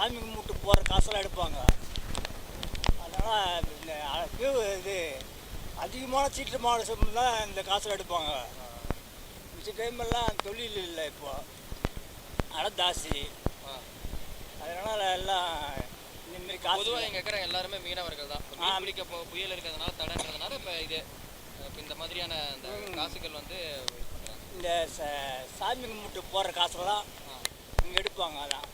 சாமி கும்பிட்டு போகிற காசெல்லாம் எடுப்பாங்க. அதனால் இந்த இது அதிகமான சீற்றமான சம்பளம் தான் இந்த காசெல்லாம் எடுப்பாங்க. மிச்ச டைமெல்லாம் தொழில் இல்லை இப்போ, ஆனால் ஜாஸ்தி. அதனால் எல்லாம் இந்தமாரி காசு. பொதுவாக இங்கே இருக்கிற எல்லாருமே மீனவர்கள் தான். மீன் பிடிக்க புயல் இருக்கிறதுனால தடைன்றதுனால இப்போ இந்த மாதிரியான இந்த காசுகள் வந்து இந்த சாமி கும்பிட்டு போகிற காசெல்லாம் இங்கே எடுப்பாங்க. அதான்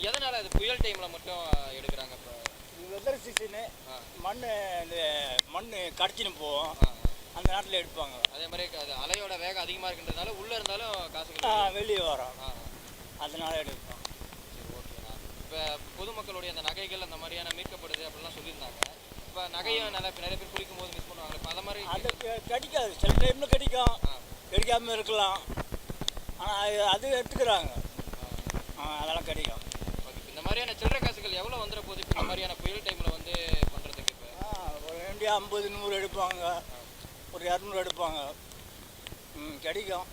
எதனால் அது புயல் டைமில் மட்டும் எடுக்கிறாங்க? இப்போ வெதர் சீசனு மண் கடிச்சின்னு போவோம், அந்த நேரத்தில் எடுப்பாங்க. அதே மாதிரி அது அலையோட வேகம் அதிகமாக இருக்கின்றதுனால உள்ளே இருந்தாலும் காசுகள் வெளியே வரோம், அதனால எடுப்போம். சரி, ஓகேண்ணா. இப்போ பொதுமக்களுடைய அந்த நகைகள் அந்த மாதிரியான மீட்கப்படுது அப்படிலாம் சொல்லியிருந்தாங்க. இப்போ நகையும் நிறைய பேர் குளிக்கும் போது மிஸ் பண்ணுவாங்க. இப்போ அதை மாதிரி அது கிடைக்காது, சில டைமில் கிடைக்கும், கிடைக்காமல் இருக்கலாம். ஆனால் அது எடுத்துக்கிறாங்க, அதெல்லாம் கிடைக்கும். ஓகே, இந்த மாதிரியான சில்லறை காசுகள் எவ்வளோ வந்துட போகுது இப்போ இந்த மாதிரியான புயல் டைமில் வந்து பண்ணுறதுக்கு? இப்போ ஒரு வேண்டிய 50 100 எடுப்பாங்க, ஒரு 200 எடுப்பாங்க, கிடைக்கும்.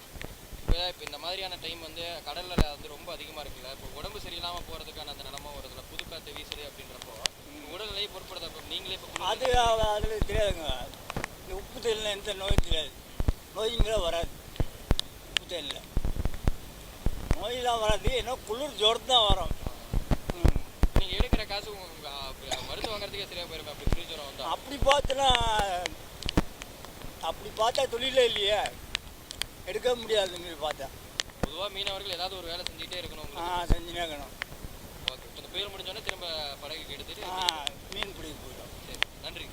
இப்போ இந்த மாதிரியான டைம் வந்து கடலில் வந்து ரொம்ப அதிகமாக இருக்குல்ல, இப்போ உடம்பு சரியில்லாமல் போகிறதுக்கான அந்த நிலமை வருதுல, புது காற்று வீசுது அப்படின்றப்போ உடல்நிலையை பொருட்படுத்த நீங்களே இப்போ அது அதில் தெரியாதுங்க. இந்த உப்பு தேயில எந்த நோயும் தெரியாது, நோய்ங்களே வராது. உப்பு தேயில நோயெல்லாம் வராது, ஏன்னா குளிர் ஜோரத்து தான் வரும். நீங்கள் எடுக்கிற காசு மருந்து வாங்குறதுக்கே சரியாக போயிருமே அப்படி ஃப்ரீ ஜோரம் வந்தால். அப்படி பார்த்தா தொழிலே இல்லையே, எடுக்க முடியாது. பார்த்தா பொதுவாக மீனவர்கள் ஏதாவது ஒரு வேலை செஞ்சுக்கிட்டே இருக்கணும். செஞ்சுனே இருக்கணும். ஓகே, இப்போ இந்த புயல் முடிஞ்சோடனே திரும்ப படகுக்கு எடுத்துட்டு மீன் பிடிக்க போயிடும். சரி, நன்றி.